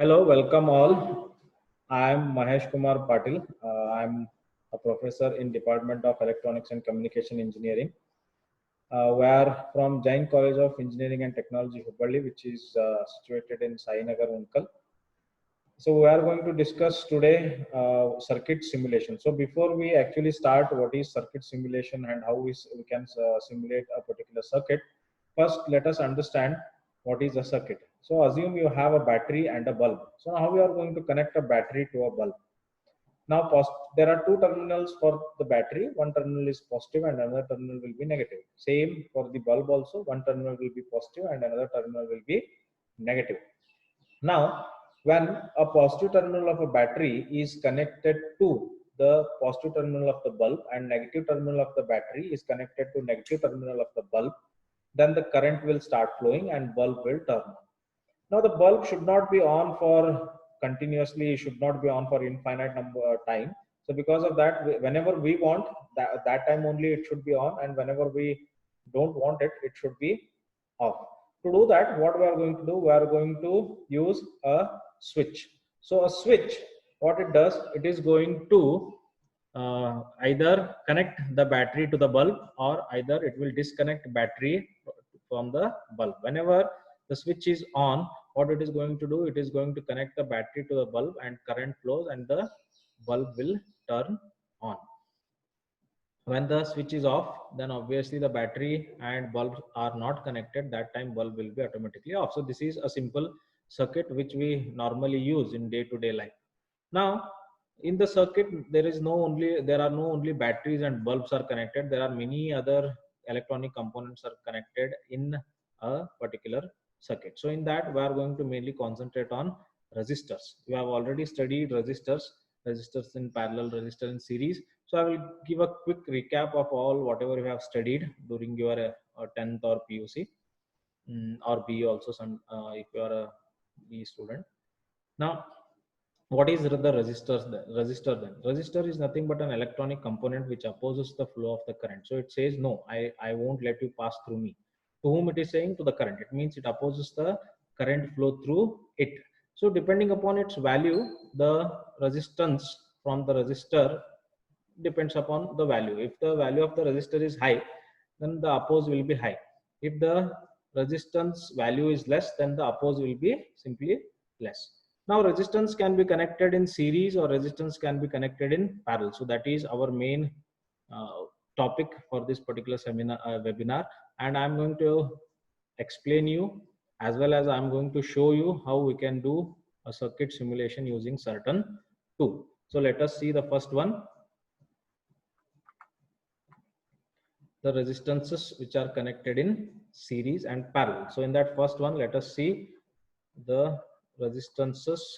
Hello, welcome all. I am Mahesh Kumar Patil. I am a professor in Department of Electronics and Communication Engineering. We are from Jain College of Engineering and Technology, Hubballi, which is situated in Sainagar, Unkal. So we are going to discuss today circuit simulation. So before we actually start, what is circuit simulation and how we can simulate a particular circuit? First, let us understand what is a circuit. So assume you have a battery and a bulb. So how we are going to connect a battery to a bulb? Now there are two terminals for the battery. One terminal is positive and another terminal will be negative. Same for the bulb also. One terminal will be positive and another terminal will be negative. Now, when a positive terminal of a battery is connected to the positive terminal of the bulb and negative terminal of the battery is connected to negative terminal of the bulb, then the current will start flowing and bulb will turn on. Now the bulb should not be on for continuously, should not be on for infinite number time. So because of that, whenever we want that time only it should be on, and whenever we don't want it, it should be off. To do that, what we are going to do, we are going to use a switch. So a switch, what it does, it is going to either connect the battery to the bulb, or either it will disconnect battery from the bulb. Whenever the switch is on, what it is going to do, it is going to connect the battery to the bulb and current flows and the bulb will turn on. When the switch is off, then obviously the battery and bulbs are not connected. That time bulb will be automatically off. So this is a simple circuit which we normally use in day-to-day life. Now in the circuit there are no only batteries and bulbs are connected. There are many other electronic components are connected in a particular circuit. So in that we are going to mainly concentrate on resistors. We have already studied resistors in parallel, resistor in series. So I will give a quick recap of all whatever you have studied during your 10th or PUC, or B also, some if you are a B student. Now what is the resistor then? Resistor is nothing but an electronic component which opposes the flow of the current. So it says no, I won't let you pass through me. To whom it is saying? To the current. It means it opposes the current flow through it. So depending upon its value, the resistance from the resistor depends upon the value. If the value of the resistor is high, then the oppose will be high. If the resistance value is less, then the oppose will be simply less. Now resistance can be connected in series or resistance can be connected in parallel. So that is our main topic for this particular seminar webinar, and I'm going to explain you, as well as I'm going to show you how we can do a circuit simulation using certain tool. So let us see the first one, the resistances which are connected in series and parallel. So in that first one, let us see the resistances.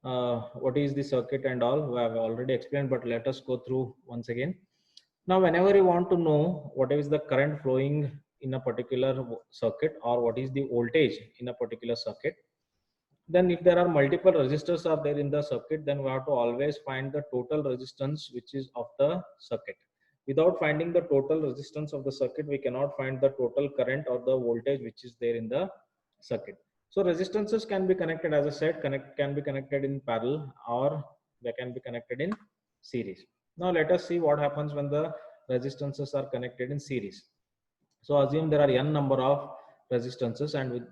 What is the circuit and all we have already explained, but let us go through once again. Now whenever you want to know what is the current flowing in a particular circuit, or what is the voltage in a particular circuit, then if there are multiple resistors are there in the circuit, then we have to always find the total resistance which is of the circuit. Without finding the total resistance of the circuit, we cannot find the total current or the voltage which is there in the circuit. So resistances can be connected, as I said, can be connected in parallel, or they can be connected in series. Now let us see what happens when the resistances are connected in series. So assume there are n number of resistances and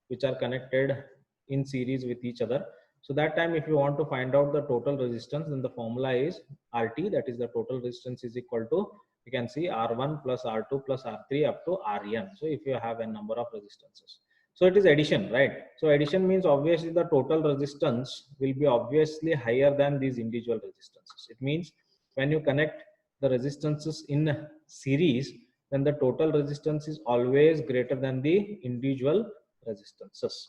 which are connected in series with each other. So that time, if you want to find out the total resistance, then the formula is RT, that is the total resistance, is equal to, you can see, R1 plus R2 plus R3 up to Rn. So if you have a number of resistances, so it is addition, right? So addition means obviously the total resistance will be obviously higher than these individual resistances. It means when you connect the resistances in series, then the total resistance is always greater than the individual resistances.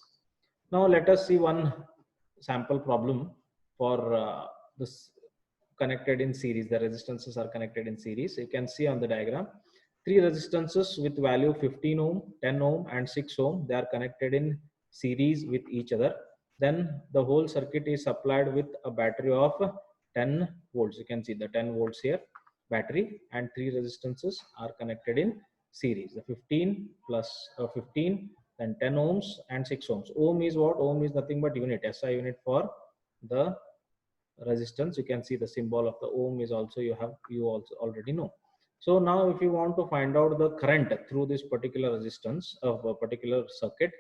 Now let us see one sample problem for this connected in series. The resistances are connected in series. You can see on the diagram, three resistances with value 15 ohm, 10 ohm and 6 ohm. They are connected in series with each other. Then the whole circuit is supplied with a battery of 10 volts. You can see the 10 volts here, battery, and three resistances are connected in series. The 15 plus 15 then 10 ohms and 6 ohms. Ohm is what? Ohm is nothing but unit, SI unit for the resistance. You can see the symbol of the ohm is also you also already know. So now if you want to find out the current through this particular resistance of a particular circuit,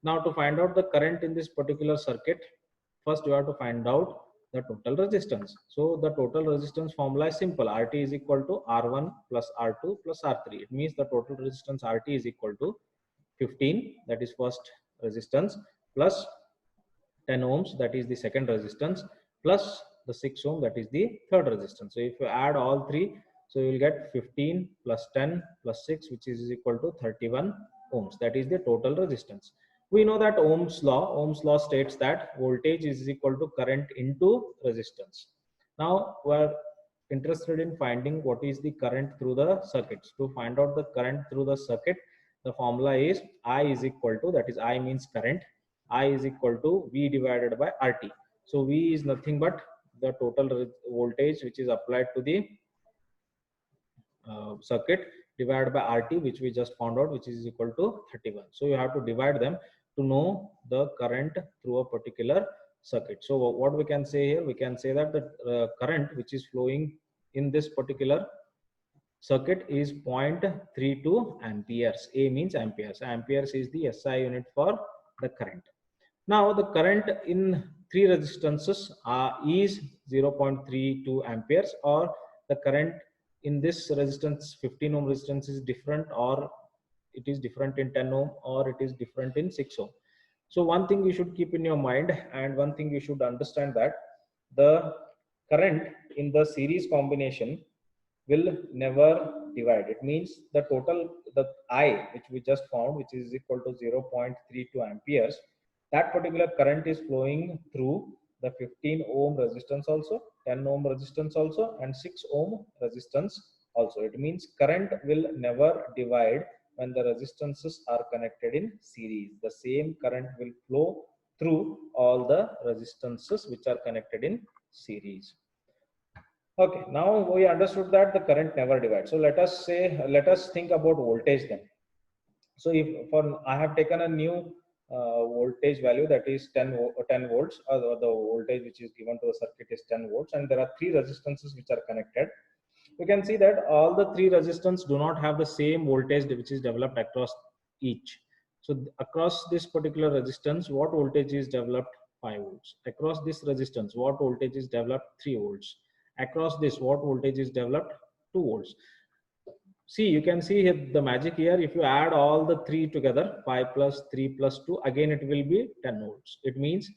now to find out the current in this particular circuit, first you have to find out the total resistance. So the total resistance formula is simple. RT is equal to R1 plus R2 plus R3. It means the total resistance RT is equal to 15, that is first resistance, plus 10 ohms, that is the second resistance, plus the 6 ohm, that is the third resistance. So if you add all three, so you will get 15 plus 10 plus 6, which is equal to 31 ohms. That is the total resistance. We know that Ohm's law states that voltage is equal to current into resistance. Now we are interested in finding what is the current through the circuits. To find out the current through the circuit, the formula is I is equal to, that is I means current, I is equal to V divided by RT. So V is nothing but the total voltage which is applied to the circuit divided by RT, which we just found out, which is equal to 31. So you have to divide them to know the current through a particular circuit. So what we can say here, we can say that the current which is flowing in this particular circuit is 0.32 amperes. A means amperes. Amperes is the SI unit for the current. Now the current in three resistances is 0.32 amperes, or the current in this resistance 15 ohm resistance is different, or it is different in 10 ohm, or it is different in 6 ohm. So one thing you should keep in your mind, and one thing you should understand, that the current in the series combination will never divide. It means the total, the I which we just found, which is equal to 0.32 amperes, that particular current is flowing through the 15 ohm resistance also, 10 ohm resistance also, and 6 ohm resistance also. It means current will never divide when the resistances are connected in series. The same current will flow through all the resistances which are connected in series. Okay, now we understood that the current never divides. So let us think about voltage then. So if for I have taken a new voltage value, that is 10 volts, or the voltage which is given to the circuit is 10 volts, and there are three resistances which are connected. You can see that all the three resistance do not have the same voltage which is developed across each. So across this particular resistance, what voltage is developed? 5 volts. Across this resistance, what voltage is developed? 3 volts. Across this, what voltage is developed? 2 volts. See, you can see here the magic here. If you add all the three together, 5 plus 3 plus 2, again it will be 10 volts. It means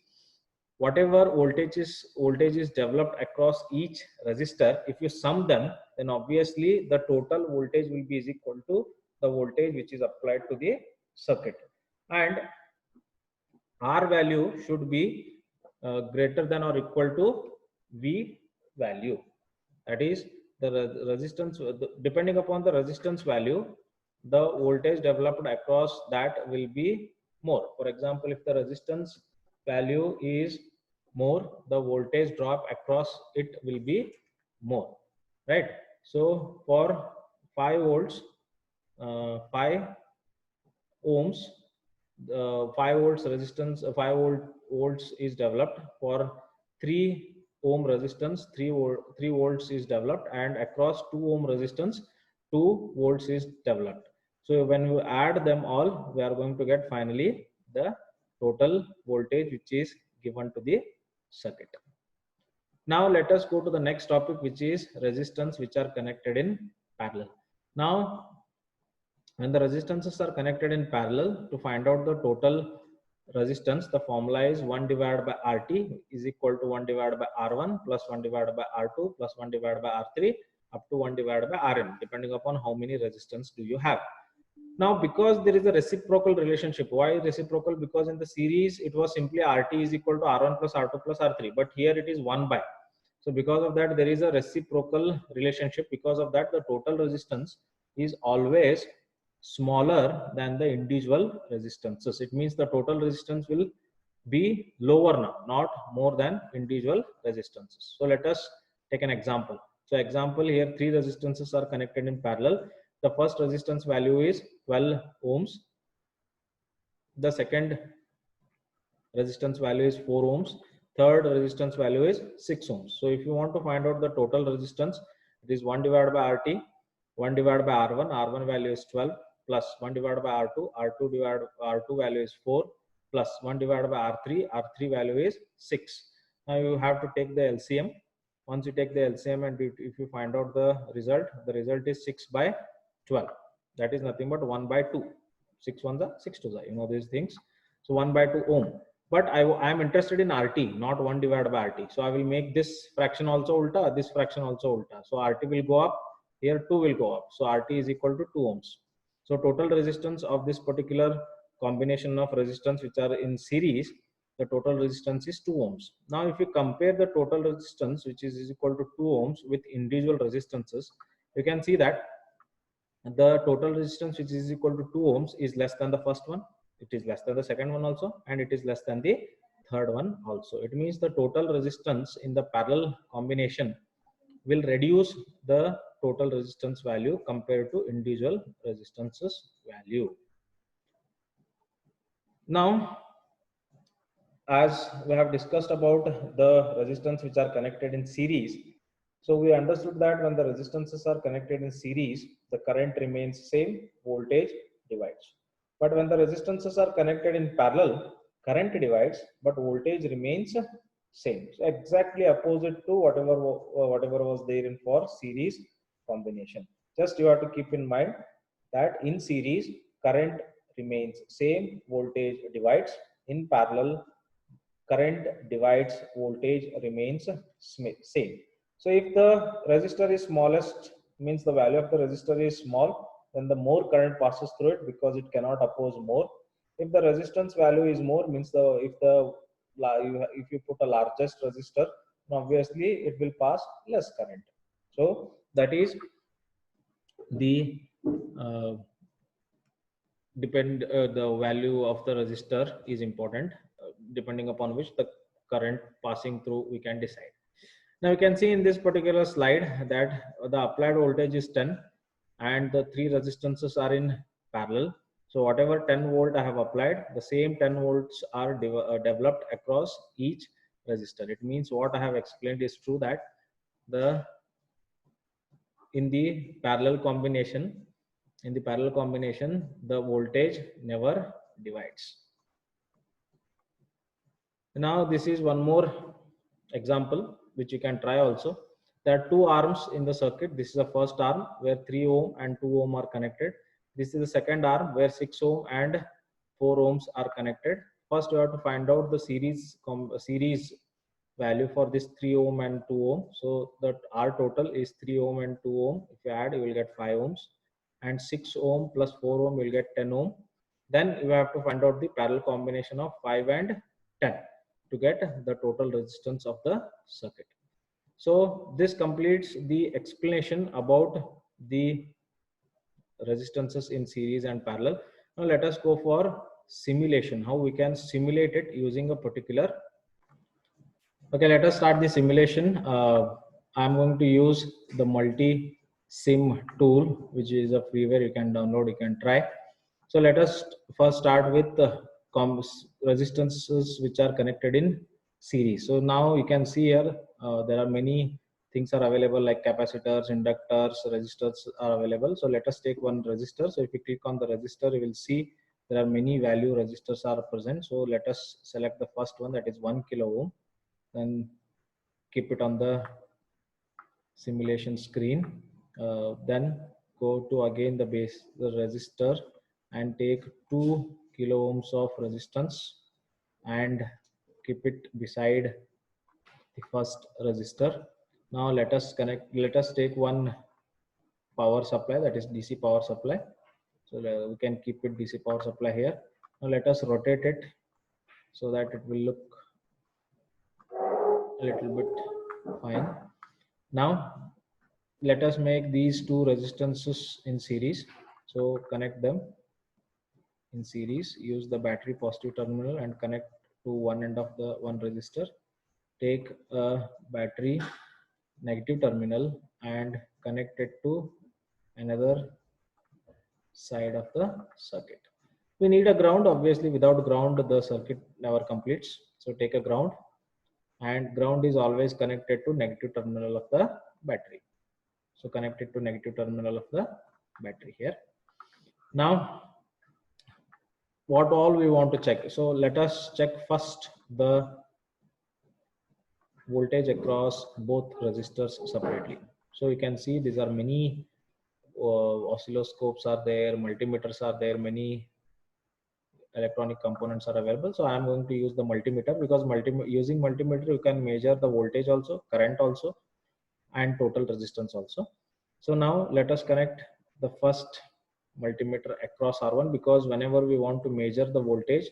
whatever voltage is developed across each resistor, if you sum them, then obviously the total voltage will be is equal to the voltage which is applied to the circuit, and R value should be greater than or equal to V value. That is, the resistance, depending upon the resistance value, the voltage developed across that will be more. For example, if the resistance value is more, the voltage drop across it will be more, right? So for 5 volts, 5 ohms, 5 volts resistance, 5 volts is developed. For 3 ohm resistance, 3 volts is developed, and across 2 ohm resistance 2 volts is developed. So when you add them all, we are going to get finally the total voltage which is given to the circuit. Now let us go to the next topic, which is resistance which are connected in parallel. Now when the resistances are connected in parallel, to find out the total resistance, the formula is 1 divided by RT is equal to 1 divided by R1 plus 1 divided by R2 plus 1 divided by R3 up to 1 divided by Rn, depending upon how many resistance do you have. Now, because there is a reciprocal relationship, why reciprocal? Because in the series, it was simply RT is equal to R1 plus R2 plus R3, but here it is 1 by. So because of that, there is a reciprocal relationship. Because of that, the total resistance is always smaller than the individual resistances. It means the total resistance will be lower now, not more than individual resistances. So let us take an example. So example here, three resistances are connected in parallel. The first resistance value is 12 ohms. the second resistance value is 4 ohms, third resistance value is 6 ohms. So if you want to find out the total resistance, it is 1 divided by RT, 1 divided by R1, R1 value is 12, plus 1 divided by R2, R2 divided R2 value is 4, plus 1 divided by R3, R3 value is 6. Now you have to take the LCM. Once you take the LCM and if you find out the result is 6 by 12. That is nothing but 1 by 2. 6 1 the 6 2 the, you know these things. So 1 by 2 ohm. But I am interested in RT, not 1 divided by RT. So I will make this fraction also ulta, this fraction also ulta. So RT will go up, here 2 will go up. So RT is equal to 2 ohms. So total resistance of this particular combination of resistance which are in series, the total resistance is 2 ohms. Now if you compare the total resistance which is equal to 2 ohms with individual resistances, you can see that the total resistance which is equal to 2 ohms is less than the first one, it is less than the second one also, and it is less than the third one also. It means the total resistance in the parallel combination will reduce the total resistance value compared to individual resistances value. Now, as we have discussed about the resistance which are connected in series, so we understood that when the resistances are connected in series, the current remains same, voltage divides. But when the resistances are connected in parallel, current divides, but voltage remains same. So exactly opposite to whatever was there in for series combination. Just you have to keep in mind that in series, current remains same, voltage divides. In parallel, current divides, voltage remains same. So if the resistor is smallest, means the value of the resistor is small, then the more current passes through it because it cannot oppose more. If the resistance value is more, means if you put a largest resistor, obviously it will pass less current. So that is the the value of the resistor is important, depending upon which the current passing through we can decide. Now you can see in this particular slide that the applied voltage is 10 and the three resistances are in parallel. So whatever 10 volt I have applied, the same 10 volts are developed across each resistor. It means what I have explained is true, that in the parallel combination, the voltage never divides. Now this is one more example which you can try also. There are two arms in the circuit. This is the first arm where 3 ohm and 2 ohm are connected. This is the second arm where 6 ohm and 4 ohms are connected. First, you have to find out the series value for this 3 ohm and 2 ohm. So that R total is 3 ohm and 2 ohm. If you add, you will get 5 ohms, and 6 ohm plus 4 ohm will get 10 ohm. Then you have to find out the parallel combination of 5 and 10 to get the total resistance of the circuit. So this completes the explanation about the resistances in series and parallel. Now let us go for simulation, how we can simulate it using a particular. Okay, let us start the simulation. I'm going to use the multi-sim tool, which is a freeware you can download, you can try. So let us first start with the resistances which are connected in series. So now you can see here there are many things are available like capacitors, inductors, resistors are available. So let us take one resistor. So if you click on the resistor, you will see there are many value resistors are present. So let us select the first one, that is 1 kilo ohm. Then keep it on the simulation screen. Then go to again the resistor and take 2 kilo ohms of resistance and keep it beside the first resistor. Now let us take one power supply, that is DC power supply. So we can keep it DC power supply here. Now let us rotate it so that it will look a little bit fine. Now let us make these two resistances in series. So connect them in series, use the battery positive terminal and connect to one end of the one resistor. Take a battery negative terminal and connect it to another side of the circuit. We need a ground. Obviously, without ground, the circuit never completes. So take a ground, and ground is always connected to negative terminal of the battery. So connected to negative terminal of the battery here. Now, what all we want to check? So let us check first the voltage across both resistors separately. So you can see these are many oscilloscopes are there, multimeters are there, many electronic components are available. So I am going to use the multimeter, because using multimeter you can measure the voltage also, current also, and total resistance also. So now let us connect the first multimeter across R1, because whenever we want to measure the voltage,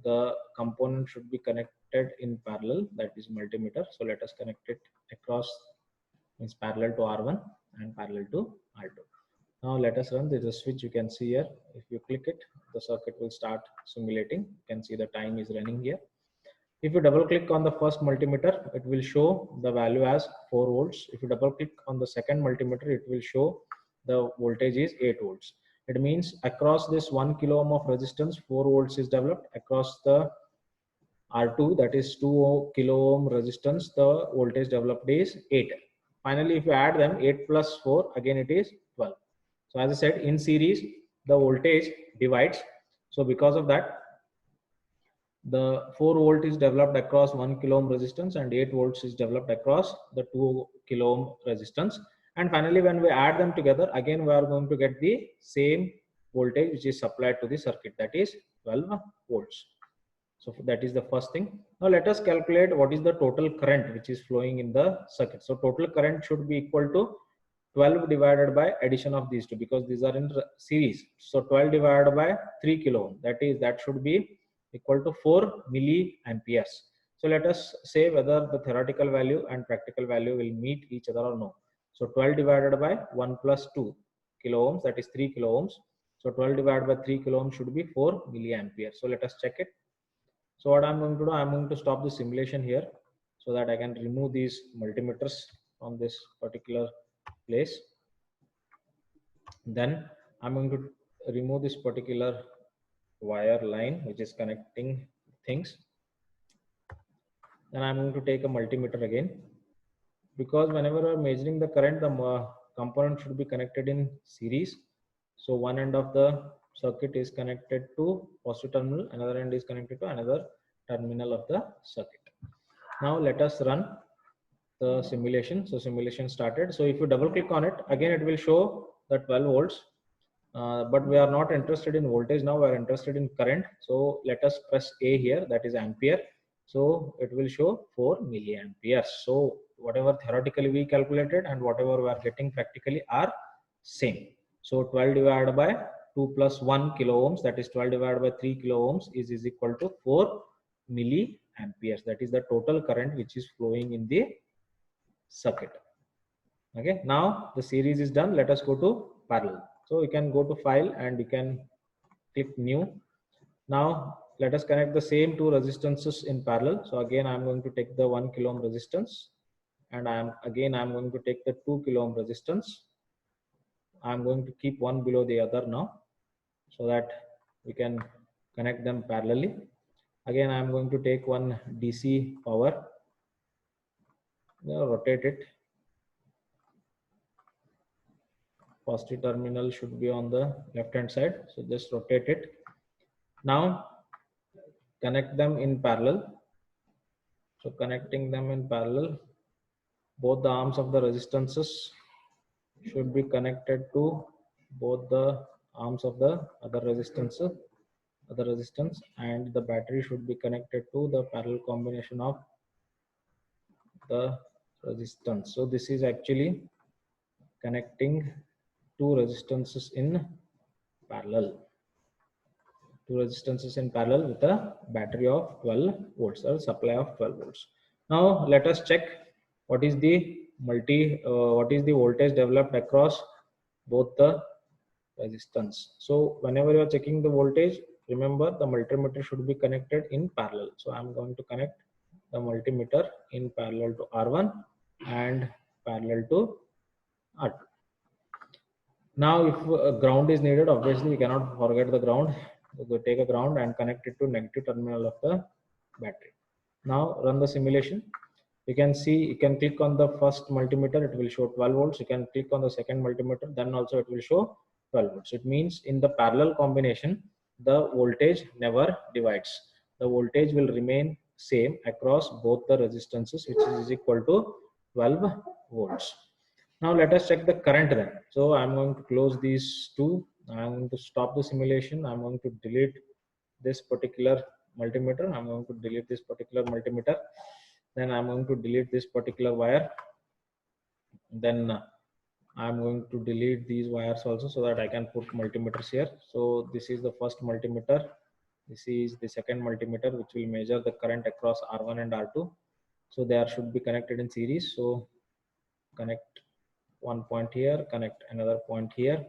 the component should be connected in parallel, that is multimeter. So let us connect it across, means parallel to R1 and parallel to R2. Now let us run. There's a switch you can see here. If you click it, the circuit will start simulating. You can see the time is running here. If you double click on the first multimeter, it will show the value as 4 volts. If you double click on the second multimeter, it will show the voltage is 8 volts. It means across this 1 kilo ohm of resistance, 4 volts is developed. Across the R2, that is 2 kilo ohm resistance, the voltage developed is 8. Finally, if you add them, 8 plus 4, again it is 12. So as I said, in series, the voltage divides. So because of that, the 4 volt is developed across 1 kilo ohm resistance, and 8 volts is developed across the 2 kilo ohm resistance. And finally, when we add them together, again we are going to get the same voltage which is supplied to the circuit, that is 12 volts. So that is the first thing. Now let us calculate what is the total current which is flowing in the circuit. So total current should be equal to 12 divided by addition of these two, because these are in series. So 12 divided by 3 kilo ohm, that should be equal to 4 milliamperes. So let us say whether the theoretical value and practical value will meet each other or no. So 12 divided by 1 plus 2 kilo ohms, that is 3 kilo ohms. So 12 divided by 3 kilo ohms should be 4 milliamperes. So let us check it. So what I'm going to do, I'm going to stop the simulation here so that I can remove these multimeters from this particular place. Then I'm going to remove this particular wire line which is connecting things. Then I'm going to take a multimeter again, because whenever we're measuring the current, the component should be connected in series. So one end of the circuit is connected to positive terminal, another end is connected to another terminal of the circuit. Now let us run the simulation. So simulation started. So if you double click on it, again it will show the 12 volts. But we are not interested in voltage now, we are interested in current. So let us press A here, that is ampere. So it will show 4 milliamperes. So whatever theoretically we calculated and whatever we are getting practically are same. So 12 divided by 2 plus 1 kilo ohms, that is 12 divided by 3 kilo ohms is equal to 4 milliamperes. That is the total current which is flowing in the circuit. Okay, now the series is done. Let us go to parallel. So you can go to file and you can click new. Now let us connect the same two resistances in parallel. So again I'm going to take the 1 kilo ohm resistance, and I'm going to take the 2 kilo ohm resistance. I'm going to keep one below the other now so that we can connect them parallelly. Again I'm going to take one DC power, rotate it. Positive terminal should be on the left hand side, so just rotate it. Now connect them in parallel. So connecting them in parallel, both the arms of the resistances should be connected to both the arms of the other resistance, and the battery should be connected to the parallel combination of the resistance. So this is actually connecting two resistances in parallel. Two resistances in parallel with a battery of 12 volts or supply of 12 volts. Now let us check what is the voltage developed across both the resistance. So whenever you are checking the voltage, remember the multimeter should be connected in parallel. So I'm going to connect the multimeter in parallel to R1 and parallel to R2. Now if ground is needed, obviously we cannot forget the ground. So take a ground and connect it to negative terminal of the battery. Now run the simulation. You can see, you can click on the first multimeter, it will show 12 volts. You can click on the second multimeter, then also it will show 12 volts. It means in the parallel combination, the voltage never divides. The voltage will remain same across both the resistances, which is equal to 12 volts. Now let us check the current then. So I'm going to close these two. I'm going to stop the simulation. I'm going to delete this particular multimeter. I'm going to delete this particular multimeter. Then I'm going to delete this particular wire. Then I'm going to delete these wires also so that I can put multimeters here. So this is the first multimeter. This is the second multimeter, which will measure the current across R1 and R2. So they should be connected in series. So connect one point here, connect another point here,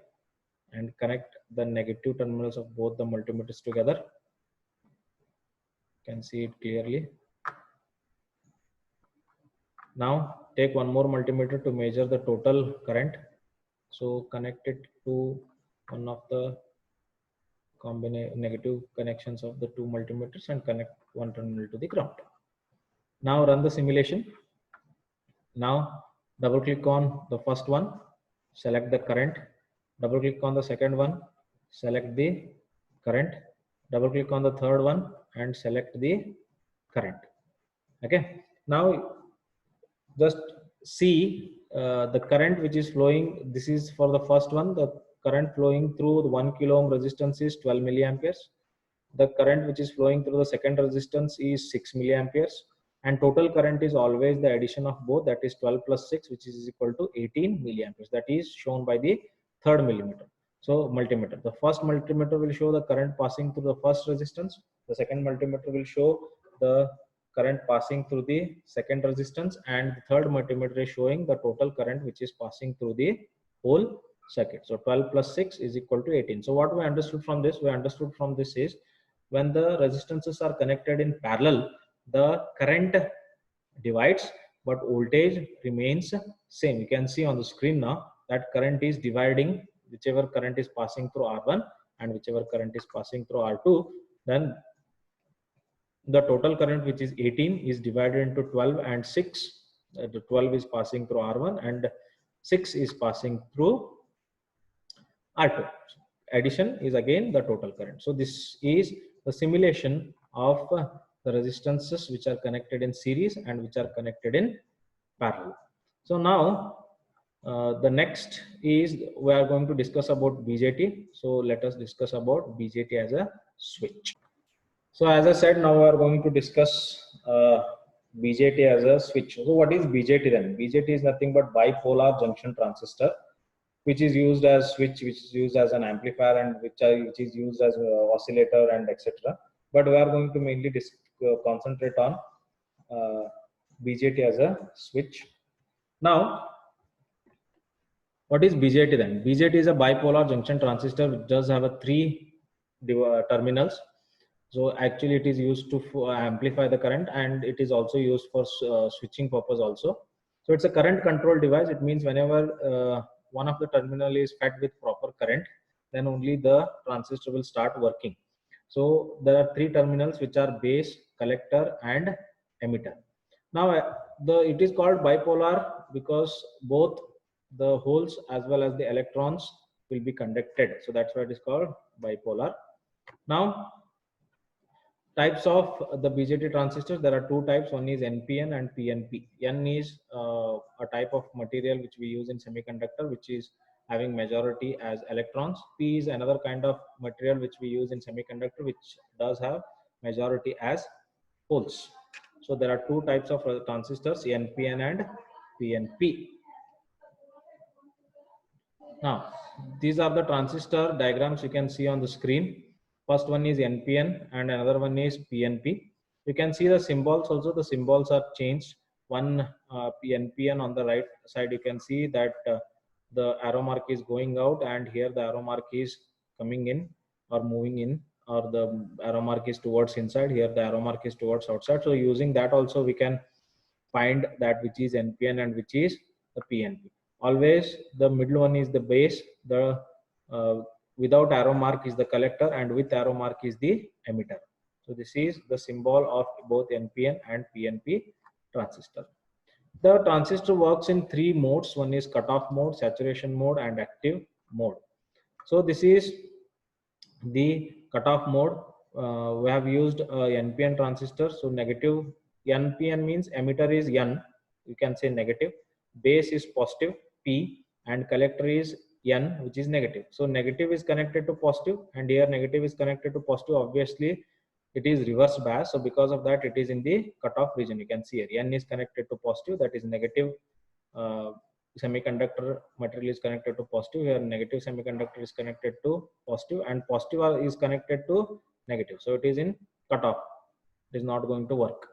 and connect the negative terminals of both the multimeters together. You can see it clearly. Now take one more multimeter to measure the total current. So connect it to one of the negative connections of the two multimeters and connect one terminal to the ground. Now run the simulation. Now double click on the first one, select the current, double click on the second one, select the current, double click on the third one and select the current. Okay, now just see the current which is flowing. This is for the first one. The current flowing through the 1 kilo ohm resistance is 12 milliamperes. The current which is flowing through the second resistance is 6 milliamperes, and total current is always the addition of both, that is 12 plus 6, which is equal to 18 milliamperes. That is shown by the third multimeter. So multimeter, the first multimeter will show the current passing through the first resistance. The second multimeter will show the current passing through the second resistance, and the third multimeter is showing the total current which is passing through the whole circuit. So 12 plus 6 is equal to 18. So what we understood from this? We understood from this is, when the resistances are connected in parallel, the current divides but voltage remains same. You can see on the screen now that current is dividing, whichever current is passing through R1 and whichever current is passing through R2. Then the total current, which is 18, is divided into 12 and 6. The 12 is passing through R1 and 6 is passing through R2. Addition is again the total current. So this is the simulation of the resistances which are connected in series and which are connected in parallel. So now the next is, we are going to discuss about BJT. So let us discuss about BJT as a switch. So as I said, now we are going to discuss BJT as a switch. So what is BJT then? BJT is nothing but bipolar junction transistor, which is used as switch, which is used as an amplifier, and which is used as oscillator and etc. But we are going to mainly concentrate on BJT as a switch. Now, what is BJT then? BJT is a bipolar junction transistor which does have a 3 terminals. So actually it is used to amplify the current, and it is also used for switching purpose also. So it's a current control device. It means whenever one of the terminal is fed with proper current, then only the transistor will start working. So there are 3 terminals, which are base, collector and emitter. Now it is called bipolar because both the holes as well as the electrons will be conducted. So that's why it is called bipolar. Now, types of the BJT transistors, there are 2 types. One is NPN and PNP. N is a type of material which we use in semiconductor, which is having majority as electrons. P is another kind of material which we use in semiconductor, which does have majority as holes. So there are 2 types of transistors, NPN and PNP. Now, these are the transistor diagrams you can see on the screen. First one is NPN and another one is PNP. You can see the symbols also. The symbols are changed. One NPN on the right side, you can see that the arrow mark is going out, and here the arrow mark is coming in or moving in, or the arrow mark is towards inside. Here the arrow mark is towards outside. So using that also we can find that which is NPN and which is the PNP. Always the middle one is the base. The without arrow mark is the collector and with arrow mark is the emitter. So this is the symbol of both NPN and PNP transistor. The transistor works in three modes. One is cutoff mode, saturation mode, and active mode. So this is the cutoff mode. We have used NPN transistor. So negative NPN means emitter is N. You can say negative. Base is positive P, and collector is N, which is negative. So negative is connected to positive, and here negative is connected to positive. Obviously, it is reverse bias. So because of that, it is in the cutoff region. You can see here N is connected to positive, that is negative. Semiconductor material is connected to positive, here negative semiconductor is connected to positive, and positive is connected to negative. So it is in cutoff. It is not going to work.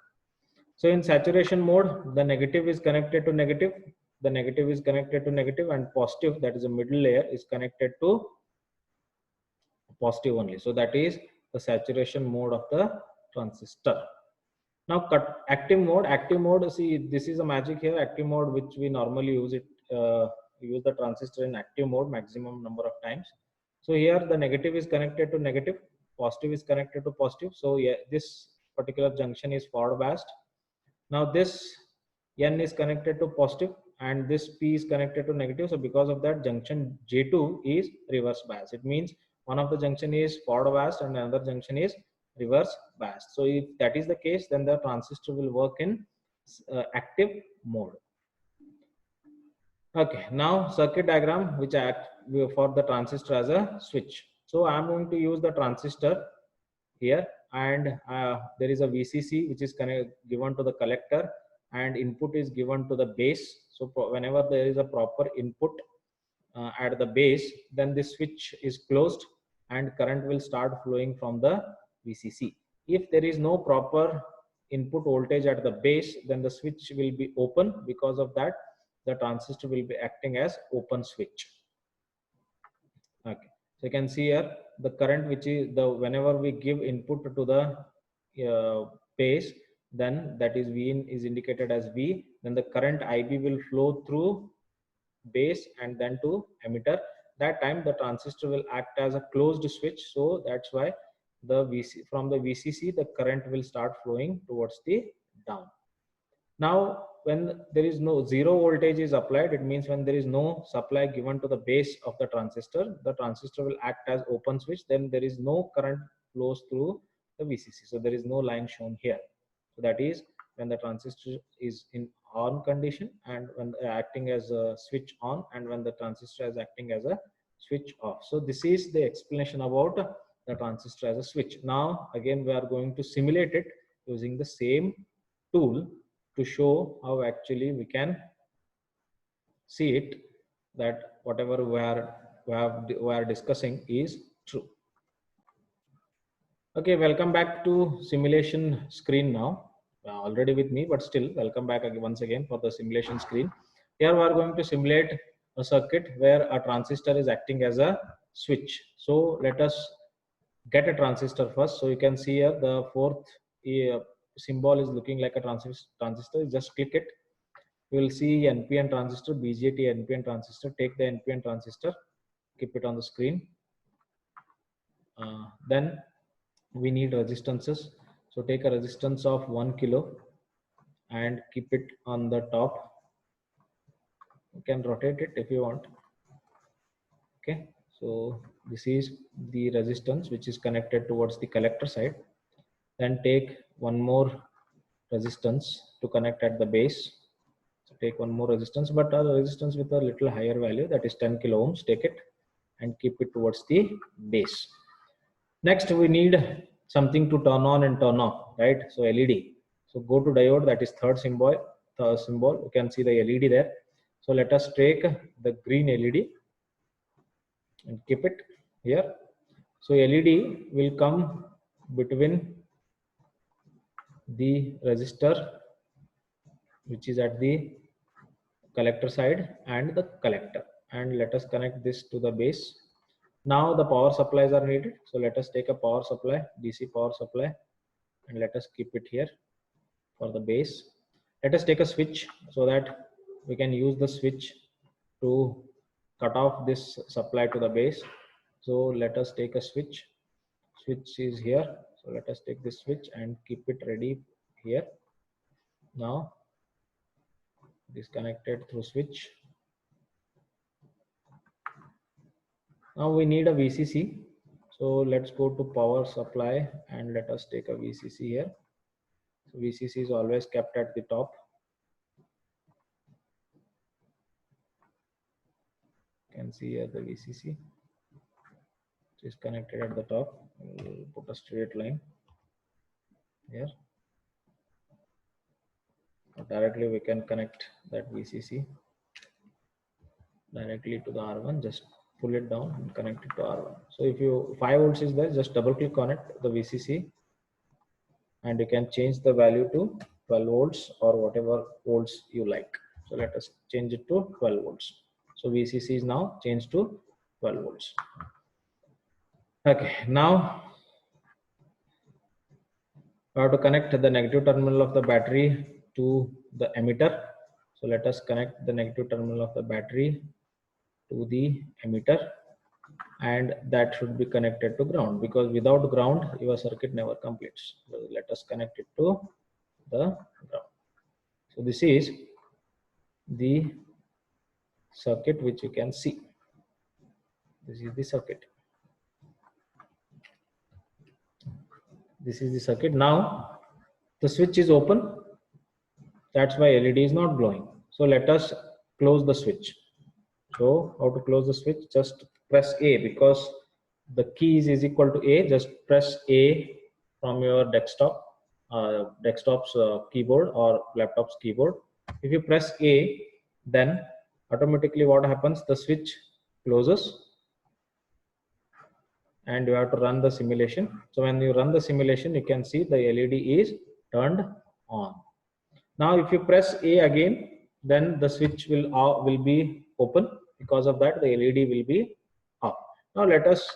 So in saturation mode, the negative is connected to negative, the negative is connected to negative, and positive, that is a middle layer, is connected to positive only. So that is the saturation mode of the transistor. Now active mode, see, this is a magic here. Active mode, which we normally use it, use the transistor in active mode maximum number of times. So here the negative is connected to negative, positive is connected to positive. So yeah, this particular junction is forward biased. Now this N is connected to positive and this P is connected to negative. So because of that, junction J2 is reverse bias. It means one of the junction is forward biased and another junction is reverse biased. So if that is the case, then the transistor will work in active mode. Okay, now circuit diagram which act for the transistor as a switch. So I am going to use the transistor here, and there is a VCC which is given to the collector, and input is given to the base. So whenever there is a proper input at the base, then the switch is closed and current will start flowing from the VCC. If there is no proper input voltage at the base, then the switch will be open. Because of that, the transistor will be acting as open switch. Okay, so you can see here the current, which is the whenever we give input to the base, then that is V in is indicated as V. Then the current IB will flow through base and then to emitter. That time the transistor will act as a closed switch. So that's why the from the VCC the current will start flowing towards the down. Now when there is no zero voltage is applied, it means when there is no supply given to the base of the transistor will act as open switch. Then there is no current flows through the VCC. So there is no line shown here. So that is when the transistor is in on condition, and when acting as a switch on, and when the transistor is acting as a switch off. So this is the explanation about the transistor as a switch. Now again we are going to simulate it using the same tool to show how actually we can see it, that whatever we are discussing is true. Okay, welcome back to simulation screen now. Already with me, but still welcome back once again for the simulation screen. Here we are going to simulate a circuit where a transistor is acting as a switch. So let us get a transistor first. So you can see here the fourth symbol is looking like a transistor. Just click it. You will see NPN transistor, BJT NPN transistor. Take the NPN transistor, keep it on the screen. Then we need resistances. So take a resistance of 1 kilo and keep it on the top. You can rotate it if you want. Okay, so this is the resistance which is connected towards the collector side. Then take one more resistance to connect at the base. So take one more resistance, but a resistance with a little higher value, that is 10 kilo ohms. Take it and keep it towards the base. Next, we need something to turn on and turn off, right? So LED. So go to diode, that is third symbol. You can see the LED there. So let us take the green LED and keep it here. So LED will come between the resistor, which is at the collector side, and the collector. And let us connect this to the base. Now the power supplies are needed. So let us take a power supply, DC power supply, and let us keep it here for the base. Let us take a switch so that we can use the switch to cut off this supply to the base. So let us take a switch. Switch is here. So let us take this switch and keep it ready here. Now disconnected through switch. Now we need a VCC. So let's go to power supply and let us take a VCC here. So VCC is always kept at the top. You can see here the VCC. It is connected at the top. We'll put a straight line here. Directly we can connect that VCC directly to the R1. Just pull it down and connect it to R1. So if you 5 volts is there, just double click on it, the VCC, and you can change the value to 12 volts or whatever volts you like. So let us change it to 12 volts. So VCC is now changed to 12 volts. Okay, now we have to connect the negative terminal of the battery to the emitter. So let us connect the negative terminal of the battery to the emitter, and that should be connected to ground, because without ground your circuit never completes. So let us connect it to the ground. So this is the circuit which you can see. This is the circuit. This is the circuit. Now the switch is open. That's why LED is not glowing. So let us close the switch. So how to close the switch? Just press A, because the keys is equal to A. Just press A from your desktop's keyboard or laptop's keyboard. If you press A, then automatically what happens? The switch closes, and you have to run the simulation. So when you run the simulation, you can see the LED is turned on. Now if you press A again, then the switch will be open. Because of that, the LED will be off. Now let us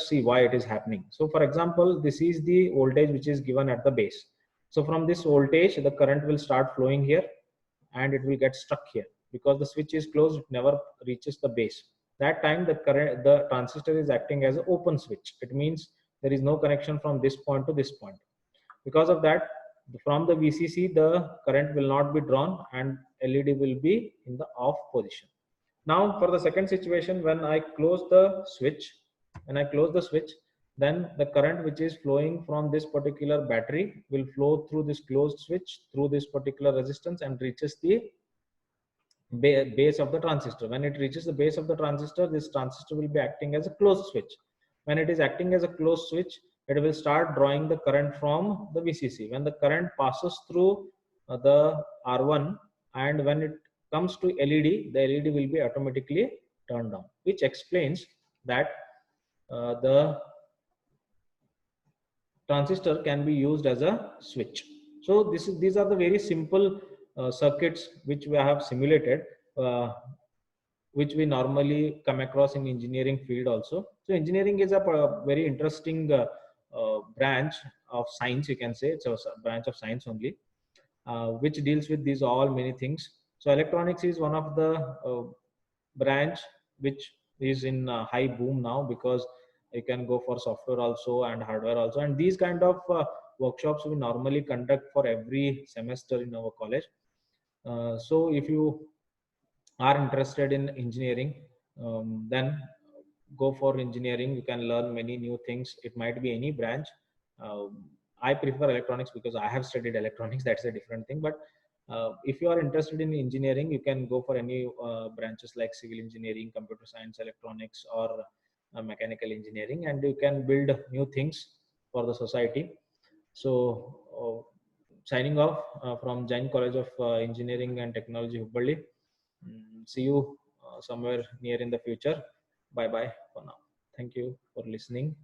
see why it is happening. So for example, this is the voltage which is given at the base. So from this voltage, the current will start flowing here, and it will get stuck here. Because the switch is closed, it never reaches the base. That time the transistor is acting as an open switch. It means there is no connection from this point to this point. Because of that, from the VCC, the current will not be drawn and LED will be in the off position. Now for the second situation, when I close the switch, then the current which is flowing from this particular battery will flow through this closed switch, through this particular resistance, and reaches the base of the transistor. When it reaches the base of the transistor, this transistor will be acting as a closed switch. When it is acting as a closed switch, it will start drawing the current from the VCC. When the current passes through the R1, and when it comes to LED, the LED will be automatically turned on, which explains that the transistor can be used as a switch. So these are the very simple circuits which we have simulated, which we normally come across in engineering field also. So engineering is a very interesting branch of science, you can say. It's a branch of science only, which deals with these all many things. So electronics is one of the branch which is in high boom now, because you can go for software also and hardware also, and these kind of workshops we normally conduct for every semester in our college. So if you are interested in engineering, then go for engineering. You can learn many new things. It might be any branch. I prefer electronics because I have studied electronics. That's a different thing. But if you are interested in engineering, you can go for any branches like civil engineering, computer science, electronics, or mechanical engineering, and you can build new things for the society. So signing off from Jain College of Engineering and Technology, Hubballi. See you somewhere near in the future. Bye bye for now. Thank you for listening.